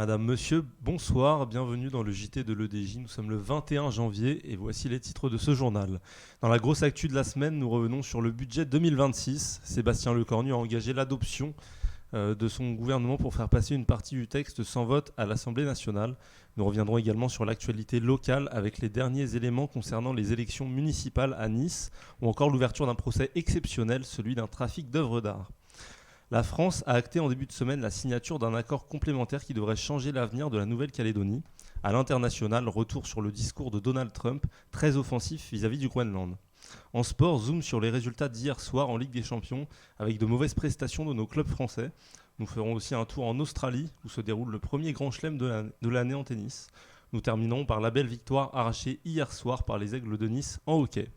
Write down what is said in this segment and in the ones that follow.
Madame, Monsieur, bonsoir, bienvenue dans le JT de l'EDJ. Nous sommes le 21 janvier et voici les titres de ce journal. Dans la grosse actu de la semaine, nous revenons sur le budget 2026. Sébastien Lecornu a engagé l'adoption de son gouvernement pour faire passer une partie du texte sans vote à l'Assemblée nationale. Nous reviendrons également sur l'actualité locale avec les derniers éléments concernant les élections municipales à Nice ou encore l'ouverture d'un procès exceptionnel, celui d'un trafic d'œuvres d'art. La France a acté en début de semaine la signature d'un accord complémentaire qui devrait changer l'avenir de la Nouvelle-Calédonie. À l'international, retour sur le discours de Donald Trump, très offensif vis-à-vis du Groenland. En sport, zoom sur les résultats d'hier soir en Ligue des Champions, avec de mauvaises prestations de nos clubs français. Nous ferons aussi un tour en Australie, où se déroule le premier grand chelem de l'année en tennis. Nous terminerons par la belle victoire arrachée hier soir par les Aigles de Nice en hockey.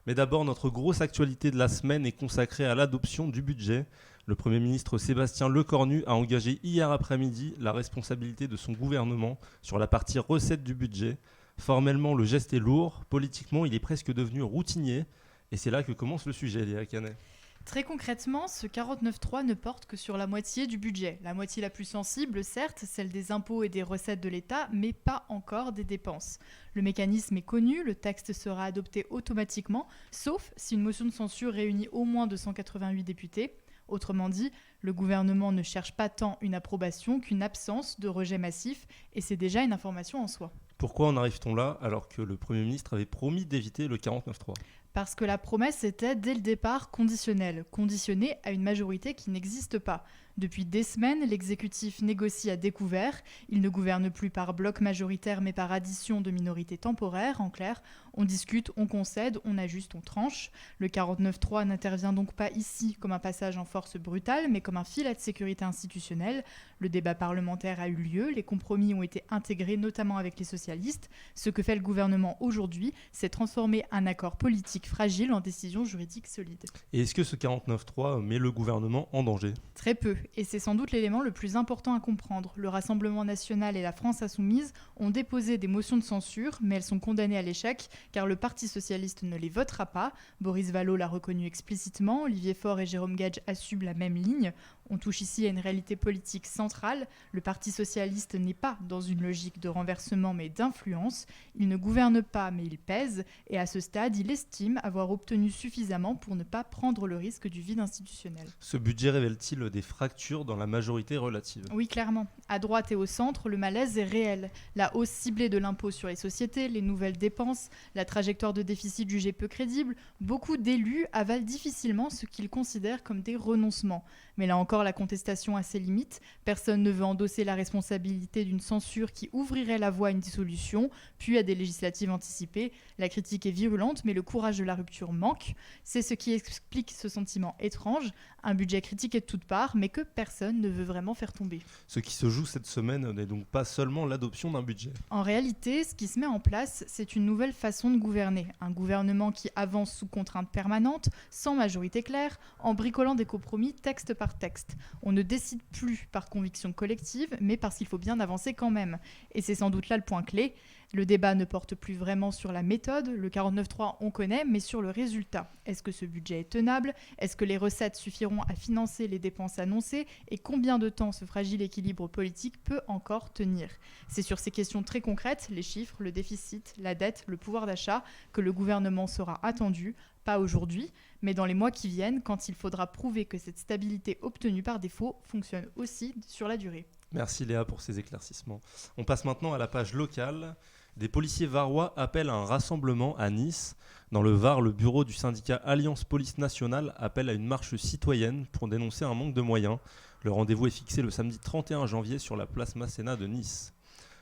Mais d'abord, notre grosse actualité de la semaine est consacrée à l'adoption du budget. Le Premier ministre Sébastien Lecornu a engagé hier après-midi la responsabilité de son gouvernement sur la partie recettes du budget. Formellement, le geste est lourd. Politiquement, il est presque devenu routinier. Et c'est là que commence le sujet, Léa Canet. Très concrètement, ce 49.3 ne porte que sur la moitié du budget. La moitié la plus sensible, certes, celle des impôts et des recettes de l'État, mais pas encore des dépenses. Le mécanisme est connu, le texte sera adopté automatiquement, sauf si une motion de censure réunit au moins 288 députés. Autrement dit, le gouvernement ne cherche pas tant une approbation qu'une absence de rejet massif, et c'est déjà une information en soi. Pourquoi en arrive-t-on là alors que le Premier ministre avait promis d'éviter le 49.3 ? Parce que la promesse était dès le départ conditionnelle, conditionnée à une majorité qui n'existe pas. Depuis des semaines, l'exécutif négocie à découvert. Il ne gouverne plus par bloc majoritaire mais par addition de minorités temporaires. En clair, on discute, on concède, on ajuste, on tranche. Le 49.3 n'intervient donc pas ici comme un passage en force brutale, mais comme un filet de sécurité institutionnelle. Le débat parlementaire a eu lieu, les compromis ont été intégrés, notamment avec les socialistes. Ce que fait le gouvernement aujourd'hui, c'est transformer un accord politique fragile en décision juridique solide. Et est-ce que ce 49.3 met le gouvernement en danger ? Très peu, et c'est sans doute l'élément le plus important à comprendre. Le Rassemblement national et la France insoumise ont déposé des motions de censure, mais elles sont condamnées à l'échec, car le Parti socialiste ne les votera pas. Boris Vallaud l'a reconnu explicitement, Olivier Faure et Jérôme Gage assument la même ligne. On touche ici à une réalité politique centrale. Le Parti socialiste n'est pas dans une logique de renversement mais d'influence. Il ne gouverne pas mais il pèse, et à ce stade, il estime avoir obtenu suffisamment pour ne pas prendre le risque du vide institutionnel. Ce budget révèle-t-il des fractures dans la majorité relative ? Oui, clairement. À droite et au centre, le malaise est réel. La hausse ciblée de l'impôt sur les sociétés, les nouvelles dépenses, la trajectoire de déficit jugée peu crédible, beaucoup d'élus avalent difficilement ce qu'ils considèrent comme des renoncements. Mais là encore, la contestation a ses limites. Personne ne veut endosser la responsabilité d'une censure qui ouvrirait la voie à une dissolution, puis à des législatives anticipées. La critique est virulente, mais le courage de la rupture manque. C'est ce qui explique ce sentiment étrange. Un budget critiqué de toutes parts, mais que personne ne veut vraiment faire tomber. Ce qui se joue cette semaine n'est donc pas seulement l'adoption d'un budget. En réalité, ce qui se met en place, c'est une nouvelle façon de gouverner. Un gouvernement qui avance sous contrainte permanente, sans majorité claire, en bricolant des compromis texte par texte. On ne décide plus par conviction collective, mais parce qu'il faut bien avancer quand même. Et c'est sans doute là le point clé. Le débat ne porte plus vraiment sur la méthode, le 49.3 on connaît, mais sur le résultat. Est-ce que ce budget est tenable ? Est-ce que les recettes suffiront à financer les dépenses annoncées ? Et combien de temps ce fragile équilibre politique peut encore tenir ? C'est sur ces questions très concrètes, les chiffres, le déficit, la dette, le pouvoir d'achat, que le gouvernement sera attendu, pas aujourd'hui, mais dans les mois qui viennent, quand il faudra prouver que cette stabilité obtenue par défaut fonctionne aussi sur la durée. Merci Léa pour ces éclaircissements. On passe maintenant à la page locale. Des policiers varois appellent à un rassemblement à Nice. Dans le Var, le bureau du syndicat Alliance Police Nationale appelle à une marche citoyenne pour dénoncer un manque de moyens. Le rendez-vous est fixé le samedi 31 janvier sur la place Masséna de Nice.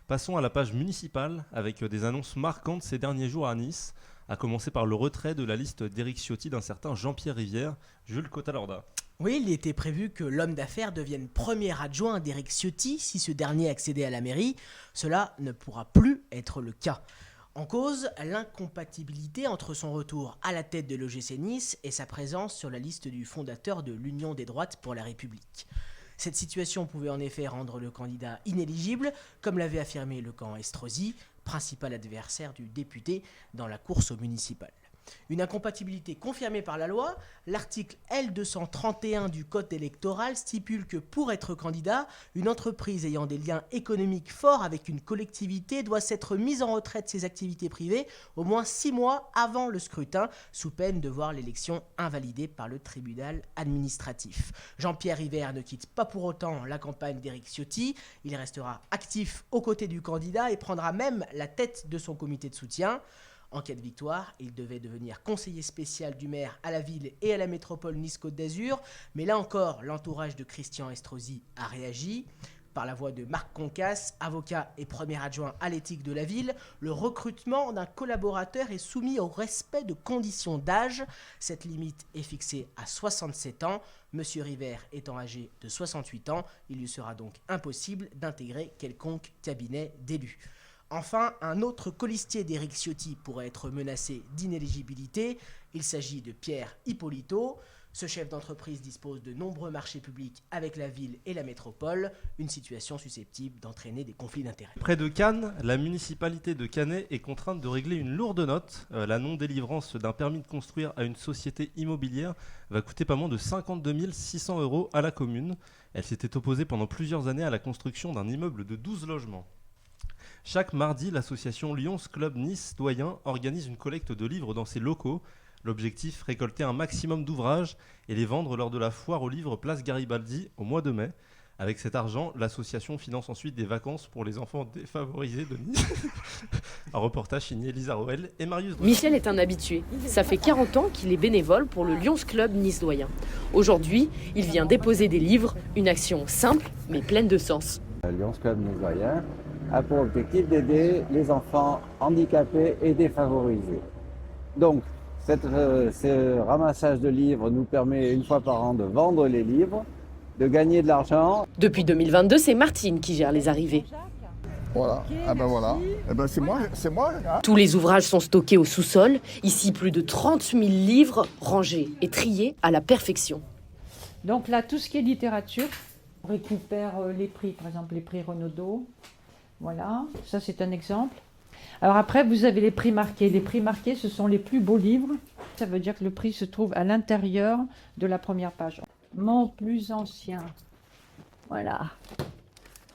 Passons à la page municipale avec des annonces marquantes ces derniers jours à Nice, à commencer par le retrait de la liste d'Éric Ciotti d'un certain Jean-Pierre Rivière, Jules Cotalorda. Oui, il était prévu que l'homme d'affaires devienne premier adjoint d'Éric Ciotti si ce dernier accédait à la mairie. Cela ne pourra plus être le cas. En cause, l'incompatibilité entre son retour à la tête de l'OGC Nice et sa présence sur la liste du fondateur de l'Union des droites pour la République. Cette situation pouvait en effet rendre le candidat inéligible, comme l'avait affirmé le camp Estrosi, principal adversaire du député dans la course au municipal. Une incompatibilité confirmée par la loi, l'article L231 du Code électoral stipule que pour être candidat, une entreprise ayant des liens économiques forts avec une collectivité doit s'être mise en retrait de ses activités privées au moins 6 mois avant le scrutin, sous peine de voir l'élection invalidée par le tribunal administratif. Jean-Pierre River ne quitte pas pour autant la campagne d'Éric Ciotti. Il restera actif aux côtés du candidat et prendra même la tête de son comité de soutien. En cas de victoire, il devait devenir conseiller spécial du maire à la ville et à la métropole Nice-Côte d'Azur, mais là encore, l'entourage de Christian Estrosi a réagi. Par la voix de Marc Concas, avocat et premier adjoint à l'éthique de la ville, le recrutement d'un collaborateur est soumis au respect de conditions d'âge. Cette limite est fixée à 67 ans. Monsieur River étant âgé de 68 ans, il lui sera donc impossible d'intégrer quelconque cabinet d'élu. Enfin, un autre colistier d'Éric Ciotti pourrait être menacé d'inéligibilité. Il s'agit de Pierre Ippolito. Ce chef d'entreprise dispose de nombreux marchés publics avec la ville et la métropole, une situation susceptible d'entraîner des conflits d'intérêts. Près de Cannes, la municipalité de Cannet est contrainte de régler une lourde note. La non-délivrance d'un permis de construire à une société immobilière va coûter pas moins de 52 600 € à la commune. Elle s'était opposée pendant plusieurs années à la construction d'un immeuble de 12 logements. Chaque mardi, l'association Lions Club Nice Doyen organise une collecte de livres dans ses locaux. L'objectif, récolter un maximum d'ouvrages et les vendre lors de la foire aux livres Place Garibaldi au mois de mai. Avec cet argent, l'association finance ensuite des vacances pour les enfants défavorisés de Nice. Un reportage signé Elisa Roel et Marius Dreux. Michel est un habitué. Ça fait 40 ans qu'il est bénévole pour le Lions Club Nice Doyen. Aujourd'hui, il vient déposer des livres, une action simple mais pleine de sens. Le Lions Club Nice Doyen a pour objectif d'aider les enfants handicapés et défavorisés. Donc, ce ramassage de livres nous permet une fois par an de vendre les livres, de gagner de l'argent. Depuis 2022, c'est Martine qui gère les arrivées. Voilà, ah ben voilà, eh ben c'est moi. Hein. Tous les ouvrages sont stockés au sous-sol. Ici, plus de 30 000 livres rangés et triés à la perfection. Donc là, tout ce qui est littérature, on récupère les prix, par exemple les prix Renaudot. Voilà, ça c'est un exemple. Alors après, vous avez les prix marqués. Les prix marqués, ce sont les plus beaux livres. Ça veut dire que le prix se trouve à l'intérieur de la première page. Mon plus ancien, voilà.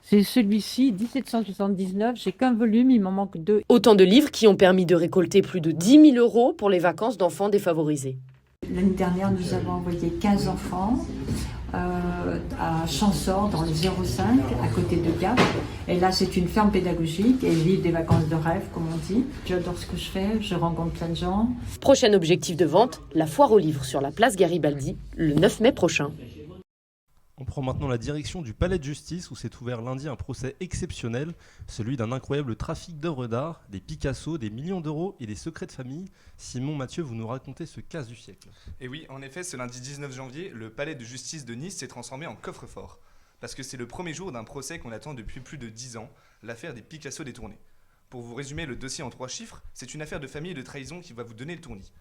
C'est celui-ci, 1779. J'ai qu'un volume, il m'en manque 2. Autant de livres qui ont permis de récolter plus de 10 000 € pour les vacances d'enfants défavorisés. L'année dernière, nous avons envoyé 15 enfants à Champsaur, dans le 05, à côté de Gap. Et là, c'est une ferme pédagogique et ils vivent des vacances de rêve, comme on dit. J'adore ce que je fais, je rencontre plein de gens. Prochain objectif de vente, la foire aux livres sur la place Garibaldi, le 9 mai prochain. On prend maintenant la direction du palais de justice où s'est ouvert lundi un procès exceptionnel, celui d'un incroyable trafic d'œuvres d'art, des Picasso, des millions d'euros et des secrets de famille. Simon Mathieu, vous nous racontez ce cas du siècle. Et oui, en effet, ce lundi 19 janvier, le palais de justice de Nice s'est transformé en coffre-fort. Parce que c'est le premier jour d'un procès qu'on attend depuis plus de 10 ans, l'affaire des Picasso détournés. Pour vous résumer le dossier en 3 chiffres, c'est une affaire de famille et de trahison qui va vous donner le tournis.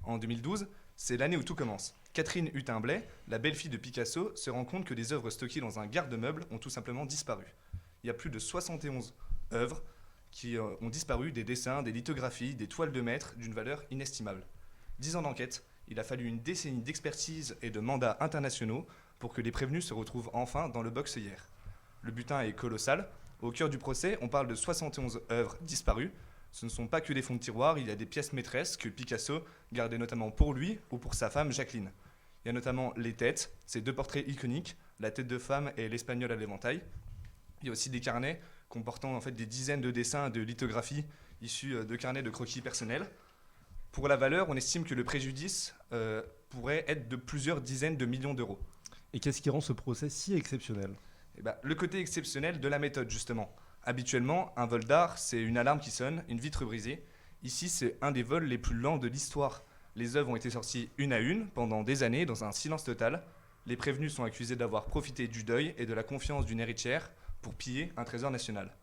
En 2012, c'est l'année où tout commence. Catherine Hutin-Blay, la belle-fille de Picasso, se rend compte que des œuvres stockées dans un garde-meuble ont tout simplement disparu. Il y a plus de 71 œuvres qui ont disparu, des dessins, des lithographies, des toiles de maître d'une valeur inestimable. 10 ans d'enquête, il a fallu une décennie d'expertise et de mandats internationaux pour que les prévenus se retrouvent enfin dans le box hier. Le butin est colossal. Au cœur du procès, on parle de 71 œuvres disparues. Ce ne sont pas que des fonds de tiroir, il y a des pièces maîtresses que Picasso gardait notamment pour lui ou pour sa femme Jacqueline. Il y a notamment les têtes, ces 2 portraits iconiques, la tête de femme et l'espagnol à l'éventail. Il y a aussi des carnets comportant en fait des dizaines de dessins de lithographies issus de carnets de croquis personnels. Pour la valeur, on estime que le préjudice pourrait être de plusieurs dizaines de millions d'euros. Et qu'est-ce qui rend ce procès si exceptionnel ? Le côté exceptionnel de la méthode, justement. Habituellement, un vol d'art, c'est une alarme qui sonne, une vitre brisée. Ici, c'est un des vols les plus lents de l'histoire. Les œuvres ont été sorties une à une, pendant des années, dans un silence total. Les prévenus sont accusés d'avoir profité du deuil et de la confiance d'une héritière pour piller un trésor national.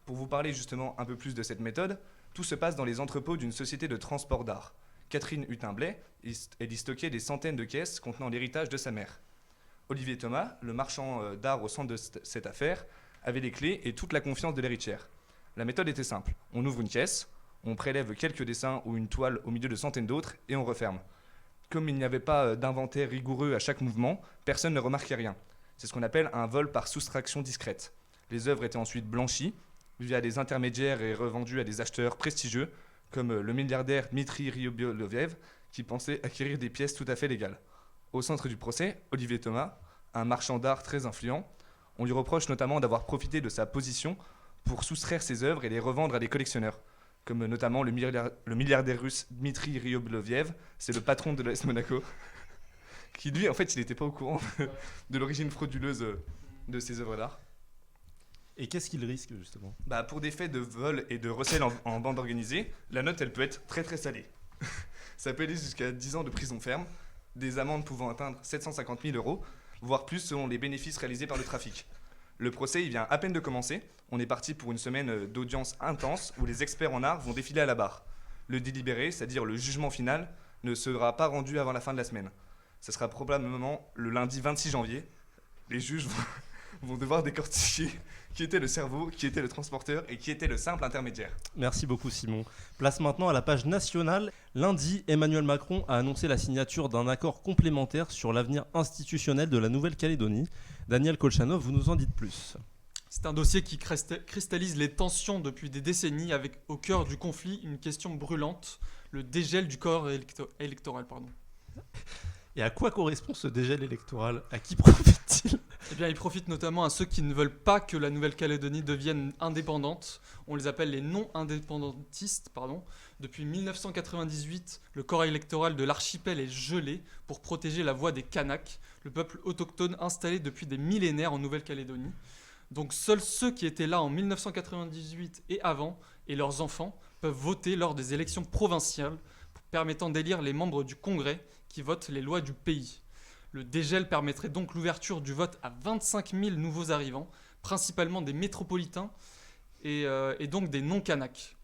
Pour vous parler justement un peu plus de cette méthode, tout se passe dans les entrepôts d'une société de transport d'art. Catherine Hutin-Blay, elle y stockait des centaines de caisses contenant l'héritage de sa mère. Olivier Thomas, le marchand d'art au centre de cette affaire, avait les clés et toute la confiance de l'héritière. La méthode était simple. On ouvre une caisse, On prélève quelques dessins ou une toile au milieu de centaines d'autres et on referme. Comme il n'y avait pas d'inventaire rigoureux à chaque mouvement, personne ne remarquait rien. C'est ce qu'on appelle un vol par soustraction discrète. Les œuvres étaient ensuite blanchies via des intermédiaires et revendues à des acheteurs prestigieux, comme le milliardaire Dmitri Ryablovlev, qui pensait acquérir des pièces tout à fait légales. Au centre du procès, Olivier Thomas, un marchand d'art très influent, on lui reproche notamment d'avoir profité de sa position pour soustraire ses œuvres et les revendre à des collectionneurs, comme notamment le milliardaire russe Dmitri Ryablovlev, c'est le patron de l'AS Monaco, qui lui, en fait, il n'était pas au courant de l'origine frauduleuse de ses œuvres d'art. Et qu'est-ce qu'il risque, justement ? Pour des faits de vol et de recel en bande organisée, la note, elle peut être très très salée. Ça peut aller jusqu'à 10 ans de prison ferme, des amendes pouvant atteindre 750 000 €, voire plus selon les bénéfices réalisés par le trafic. Le procès, il vient à peine de commencer. On est parti pour une semaine d'audience intense où les experts en art vont défiler à la barre. Le délibéré, c'est-à-dire le jugement final, ne sera pas rendu avant la fin de la semaine. Ce sera probablement le lundi 26 janvier. Les juges vont devoir décortiquer qui était le cerveau, qui était le transporteur et qui était le simple intermédiaire. Merci beaucoup Simon. Place maintenant à la page nationale. Lundi, Emmanuel Macron a annoncé la signature d'un accord complémentaire sur l'avenir institutionnel de la Nouvelle-Calédonie. Daniel Kolchanov, vous nous en dites plus. C'est un dossier qui cristallise les tensions depuis des décennies avec au cœur du conflit une question brûlante, le dégel du corps électoral. Et à quoi correspond ce dégel électoral ? À qui profite-t-il ? Eh bien, il profite notamment à ceux qui ne veulent pas que la Nouvelle-Calédonie devienne indépendante. On les appelle les non-indépendantistes. Depuis 1998, le corps électoral de l'archipel est gelé pour protéger la voix des Kanaks, le peuple autochtone installé depuis des millénaires en Nouvelle-Calédonie. Donc seuls ceux qui étaient là en 1998 et avant, et leurs enfants, peuvent voter lors des élections provinciales, permettant d'élire les membres du Congrès qui votent les lois du pays. Le dégel permettrait donc l'ouverture du vote à 25 000 nouveaux arrivants, principalement des métropolitains et donc des non-Kanaks.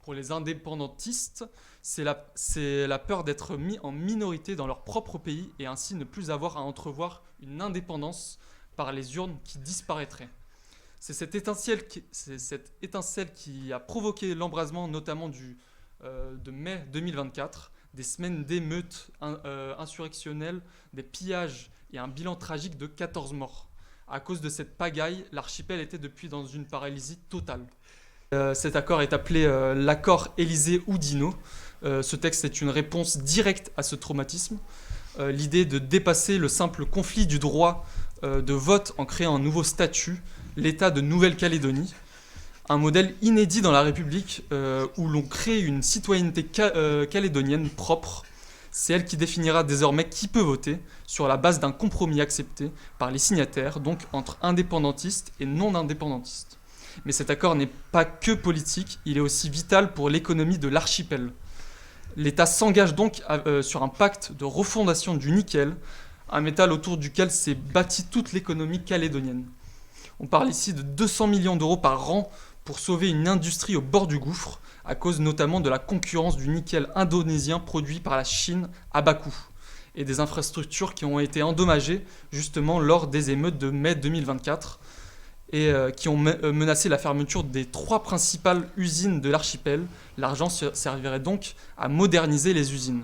Pour les indépendantistes, c'est la peur d'être mis en minorité dans leur propre pays et ainsi ne plus avoir à entrevoir une indépendance par les urnes qui disparaîtrait. C'est cette étincelle qui a provoqué l'embrasement notamment de mai 2024, des semaines d'émeutes insurrectionnelles, des pillages et un bilan tragique de 14 morts. À cause de cette pagaille, l'archipel était depuis dans une paralysie totale. Cet accord est appelé l'accord Élysée-Oudinot. Ce texte est une réponse directe à ce traumatisme. L'idée de dépasser le simple conflit du droit de vote en créant un nouveau statut, l'État de Nouvelle-Calédonie. Un modèle inédit dans la République où l'on crée une citoyenneté calédonienne propre. C'est elle qui définira désormais qui peut voter sur la base d'un compromis accepté par les signataires, donc entre indépendantistes et non-indépendantistes. Mais cet accord n'est pas que politique, il est aussi vital pour l'économie de l'archipel. L'État s'engage donc sur un pacte de refondation du nickel, un métal autour duquel s'est bâtie toute l'économie calédonienne. On parle ici de 200 millions d'euros par an pour sauver une industrie au bord du gouffre, à cause notamment de la concurrence du nickel indonésien produit par la Chine à bas coût, et des infrastructures qui ont été endommagées justement lors des émeutes de mai 2024, et qui ont menacé la fermeture des 3 principales usines de l'archipel. L'argent servirait donc à moderniser les usines.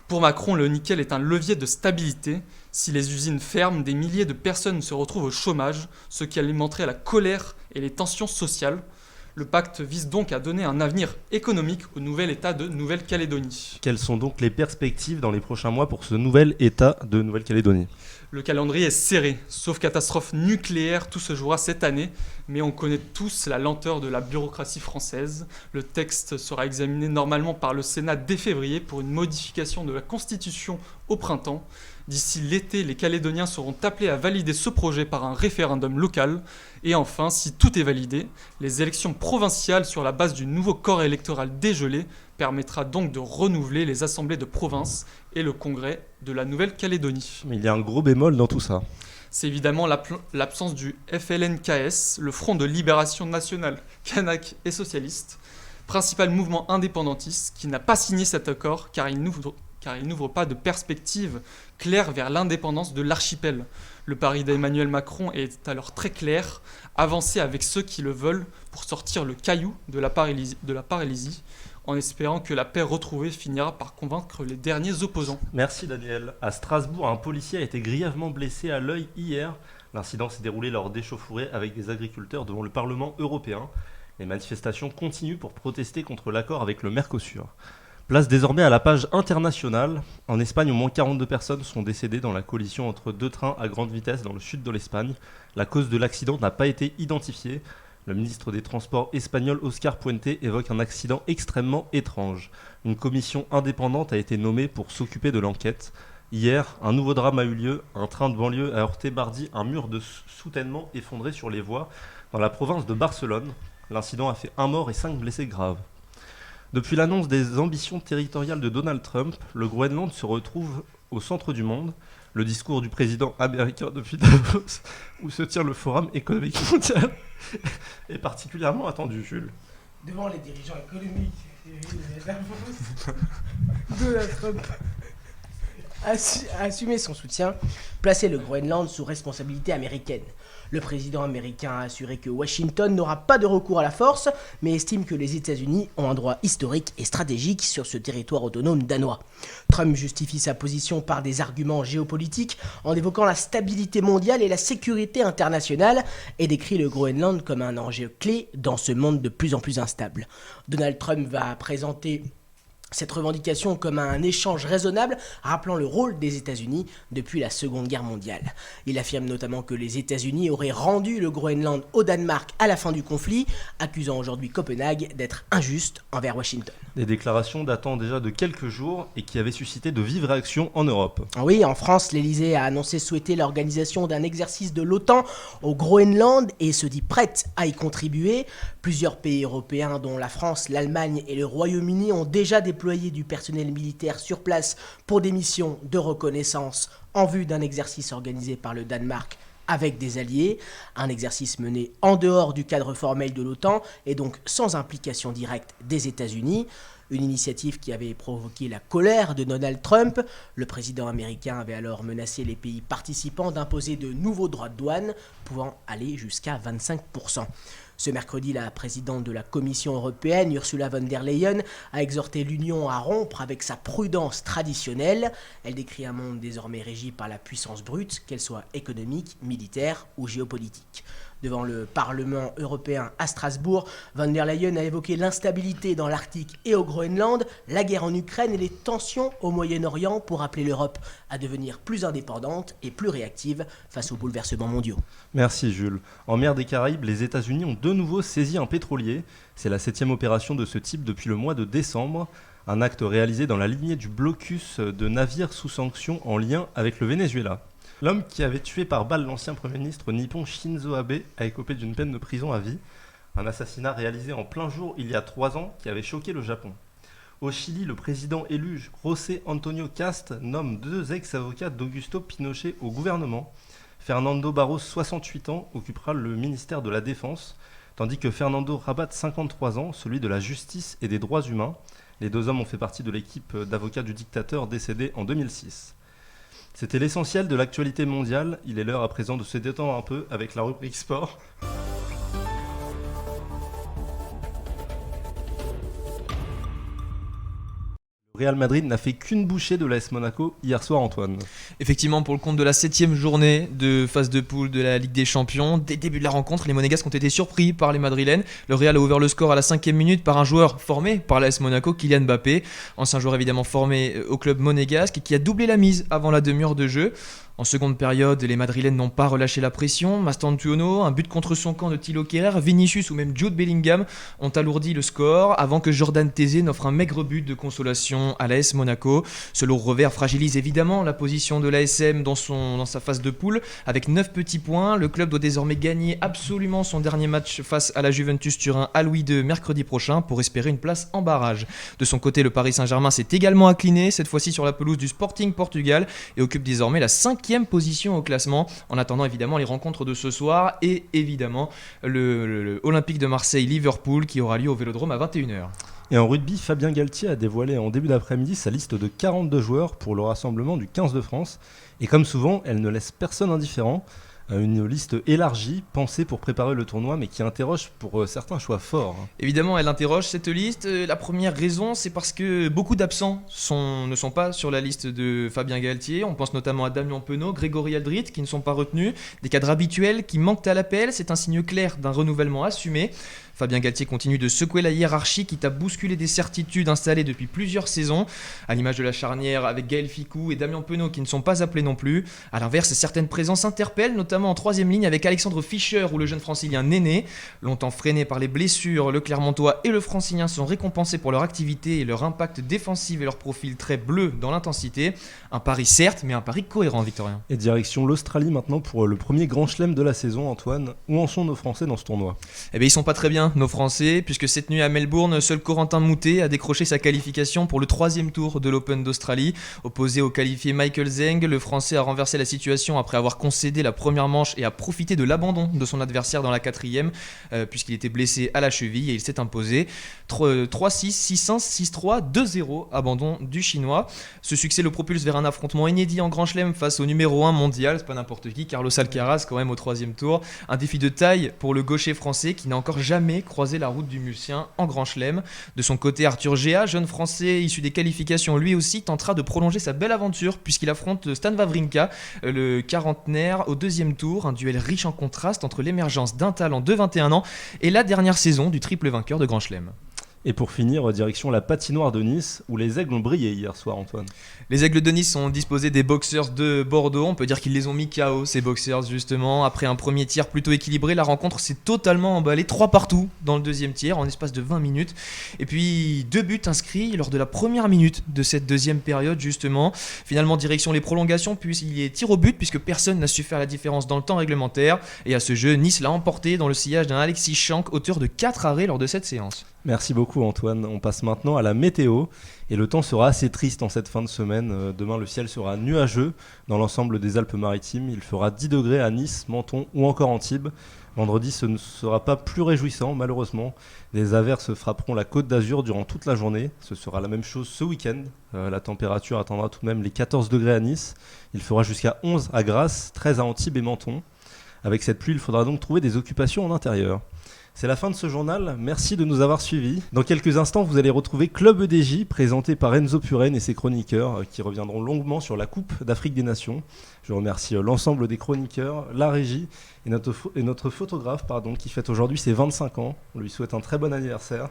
Pour Macron, le nickel est un levier de stabilité. Si les usines ferment, des milliers de personnes se retrouvent au chômage, ce qui alimenterait la colère et les tensions sociales. Le pacte vise donc à donner un avenir économique au nouvel État de Nouvelle-Calédonie. Quelles sont donc les perspectives dans les prochains mois pour ce nouvel État de Nouvelle-Calédonie ? Le calendrier est serré, sauf catastrophe nucléaire, tout se jouera cette année, mais on connaît tous la lenteur de la bureaucratie française. Le texte sera examiné normalement par le Sénat dès février pour une modification de la Constitution au printemps. D'ici l'été, les Calédoniens seront appelés à valider ce projet par un référendum local. Et enfin, si tout est validé, les élections provinciales sur la base du nouveau corps électoral dégelé permettra donc de renouveler les assemblées de province et le congrès de la Nouvelle-Calédonie. Mais il y a un gros bémol dans tout ça. C'est évidemment l'absence du FLNKS, le Front de Libération Nationale Kanak et Socialiste, principal mouvement indépendantiste qui n'a pas signé cet accord car il n'ouvre pas de perspective claire vers l'indépendance de l'archipel. Le pari d'Emmanuel Macron est alors très clair, avancer avec ceux qui le veulent pour sortir le caillou de la paralysie. en espérant que la paix retrouvée finira par convaincre les derniers opposants. Merci Daniel. À Strasbourg, un policier a été grièvement blessé à l'œil hier. L'incident s'est déroulé lors d'échauffourées avec des agriculteurs devant le Parlement européen. Les manifestations continuent pour protester contre l'accord avec le Mercosur. Place désormais à la page internationale. En Espagne, au moins 42 personnes sont décédées dans la collision entre deux trains à grande vitesse dans le sud de l'Espagne. La cause de l'accident n'a pas été identifiée. Le ministre des Transports espagnol Oscar Puente évoque un accident extrêmement étrange. Une commission indépendante a été nommée pour s'occuper de l'enquête. Hier, un nouveau drame a eu lieu. Un train de banlieue a heurté mardi un mur de soutènement effondré sur les voies dans la province de Barcelone. L'incident a fait 1 mort et 5 blessés graves. Depuis l'annonce des ambitions territoriales de Donald Trump, le Groenland se retrouve au centre du monde. Le discours du président américain depuis Davos, où se tient le Forum économique mondial, est particulièrement attendu, Jules. Devant les dirigeants économiques, Donald Trump a assumé son soutien, placé le Groenland sous responsabilité américaine. Le président américain a assuré que Washington n'aura pas de recours à la force, mais estime que les États-Unis ont un droit historique et stratégique sur ce territoire autonome danois. Trump justifie sa position par des arguments géopolitiques en évoquant la stabilité mondiale et la sécurité internationale et décrit le Groenland comme un enjeu clé dans ce monde de plus en plus instable. Donald Trump va présenter cette revendication comme un échange raisonnable, rappelant le rôle des États-Unis depuis la Seconde Guerre mondiale. Il affirme notamment que les États-Unis auraient rendu le Groenland au Danemark à la fin du conflit, accusant aujourd'hui Copenhague d'être injuste envers Washington. Des déclarations datant déjà de quelques jours et qui avaient suscité de vives réactions en Europe. Oui, en France, l'Elysée a annoncé souhaiter l'organisation d'un exercice de l'OTAN au Groenland et se dit prête à y contribuer. Plusieurs pays européens, dont la France, l'Allemagne et le Royaume-Uni, ont déjà déployé du personnel militaire sur place pour des missions de reconnaissance en vue d'un exercice organisé par le Danemark avec des alliés, un exercice mené en dehors du cadre formel de l'OTAN et donc sans implication directe des États-Unis. Une initiative qui avait provoqué la colère de Donald Trump. Le président américain avait alors menacé les pays participants d'imposer de nouveaux droits de douane pouvant aller jusqu'à 25%. Ce mercredi, la présidente de la Commission européenne, Ursula von der Leyen, a exhorté l'Union à rompre avec sa prudence traditionnelle. Elle décrit un monde désormais régi par la puissance brute, qu'elle soit économique, militaire ou géopolitique. Devant le Parlement européen à Strasbourg, von der Leyen a évoqué l'instabilité dans l'Arctique et au Groenland, la guerre en Ukraine et les tensions au Moyen-Orient pour appeler l'Europe à devenir plus indépendante et plus réactive face aux bouleversements mondiaux. Merci Jules. En mer des Caraïbes, les États-Unis ont de nouveau saisi un pétrolier. C'est la 7e opération de ce type depuis le mois de décembre. Un acte réalisé dans la lignée du blocus de navires sous sanctions en lien avec le Venezuela. L'homme qui avait tué par balle l'ancien Premier ministre nippon Shinzo Abe a écopé d'une peine de prison à vie. Un assassinat réalisé en plein jour il y a 3 ans qui avait choqué le Japon. Au Chili, le président élu José Antonio Cast nomme 2 ex-avocats d'Augusto Pinochet au gouvernement. Fernando Barros, 68 ans, occupera le ministère de la Défense, tandis que Fernando Rabat, 53 ans, celui de la justice et des droits humains. Les 2 hommes ont fait partie de l'équipe d'avocats du dictateur décédé en 2006. C'était l'essentiel de l'actualité mondiale. Il est l'heure à présent de se détendre un peu avec la rubrique sport. Le Real Madrid n'a fait qu'une bouchée de l'AS Monaco hier soir, Antoine. Effectivement, pour le compte de la 7e journée de phase de poule de la Ligue des Champions, dès le début de la rencontre, les Monégasques ont été surpris par les Madrilènes. Le Real a ouvert le score à la 5e minute par un joueur formé par l'AS Monaco, Kylian Mbappé, ancien joueur évidemment formé au club monégasque et qui a doublé la mise avant la demi-heure de jeu. En seconde période, les Madrilènes n'ont pas relâché la pression. Mastantuono, un but contre son camp de Thilo Kehrer, Vinicius ou même Jude Bellingham ont alourdi le score avant que Jordan Tézé n'offre un maigre but de consolation à l'AS Monaco. Ce lourd revers fragilise évidemment la position de l'ASM dans sa phase de poule. Avec 9 petits points, le club doit désormais gagner absolument son dernier match face à la Juventus Turin à Louis II mercredi prochain pour espérer une place en barrage. De son côté, le Paris Saint-Germain s'est également incliné, cette fois-ci sur la pelouse du Sporting Portugal, et occupe désormais la 5e position au classement, en attendant évidemment les rencontres de ce soir et évidemment le Olympique de Marseille-Liverpool qui aura lieu au Vélodrome à 21h. Et en rugby, Fabien Galtier a dévoilé en début d'après-midi sa liste de 42 joueurs pour le rassemblement du 15 de France. Et comme souvent, elle ne laisse personne indifférent. Une liste élargie, pensée pour préparer le tournoi, mais qui interroge pour certains choix forts. Évidemment, elle interroge cette liste. La première raison, c'est parce que beaucoup d'absents ne sont pas sur la liste de Fabien Galtier. On pense notamment à Damien Penaud, Grégory Aldrit, qui ne sont pas retenus. Des cadres habituels qui manquent à l'appel. C'est un signe clair d'un renouvellement assumé. Fabien Galtier continue de secouer la hiérarchie, quitte à bousculer des certitudes installées depuis plusieurs saisons, à l'image de la charnière avec Gaël Ficou et Damien Penaud qui ne sont pas appelés non plus. A l'inverse, certaines présences interpellent, notamment en troisième ligne avec Alexandre Fischer ou le jeune francilien Néné. Longtemps freiné par les blessures, le Clermontois et le francilien sont récompensés pour leur activité et leur impact défensif et leur profil très bleu dans l'intensité. Un pari certes, mais un pari cohérent, Victorien. Et direction l'Australie maintenant pour le premier grand chelem de la saison, Antoine. Où en sont nos Français dans ce tournoi ? Eh bien, ils sont pas très bien, nos Français, puisque cette nuit à Melbourne, seul Corentin Moutet a décroché sa qualification pour le 3e tour de l'Open d'Australie. Opposé au qualifié Michael Zeng, le Français a renversé la situation après avoir concédé la première manche et a profité de l'abandon de son adversaire dans la 4e, puisqu'il était blessé à la cheville et il s'est imposé 3-6, 6-1, 6-3, 2-0, abandon du Chinois. Ce succès le propulse vers un affrontement inédit en Grand Chelem face au numéro 1 mondial, c'est pas n'importe qui, Carlos Alcaraz quand même au 3e tour. Un défi de taille pour le gaucher français qui n'a encore jamais croisé la route du Mulsien en Grand Chelem. De son côté, Arthur Géa, jeune français issu des qualifications, lui aussi tentera de prolonger sa belle aventure puisqu'il affronte Stan Wawrinka, le quarantenaire, au 2e tour. Un duel riche en contraste entre l'émergence d'un talent de 21 ans et la dernière saison du triple vainqueur de Grand Chelem. Et pour finir, direction la patinoire de Nice, où les Aigles ont brillé hier soir, Antoine. Les Aigles de Nice ont disposé des boxers de Bordeaux. On peut dire qu'ils les ont mis KO, ces boxers, justement. Après un premier tiers plutôt équilibré, la rencontre s'est totalement emballée. 3 partout dans le 2e tiers, en espace de 20 minutes. Et puis 2 buts inscrits lors de la première minute de cette 2e période, justement. Finalement, direction les prolongations, puis il y a tir au but, puisque personne n'a su faire la différence dans le temps réglementaire. Et à ce jeu, Nice l'a emporté dans le sillage d'un Alexis Schank, auteur de 4 arrêts lors de cette séance. Merci beaucoup Antoine. On passe maintenant à la météo et le temps sera assez triste en cette fin de semaine. Demain le ciel sera nuageux dans l'ensemble des Alpes-Maritimes. Il fera 10 degrés à Nice, Menton ou encore Antibes. Vendredi ce ne sera pas plus réjouissant malheureusement. Les averses frapperont la Côte d'Azur durant toute la journée. Ce sera la même chose ce week-end. La température atteindra tout de même les 14 degrés à Nice. Il fera jusqu'à 11 à Grasse, 13 à Antibes et Menton. Avec cette pluie, il faudra donc trouver des occupations en intérieur. C'est la fin de ce journal, merci de nous avoir suivis. Dans quelques instants, vous allez retrouver Club EDJ, présenté par Enzo Puren et ses chroniqueurs, qui reviendront longuement sur la Coupe d'Afrique des Nations. Je remercie l'ensemble des chroniqueurs, la régie et notre photographe qui fête aujourd'hui ses 25 ans. On lui souhaite un très bon anniversaire.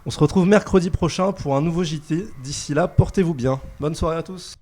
On se retrouve mercredi prochain pour un nouveau JT. D'ici là, portez-vous bien. Bonne soirée à tous.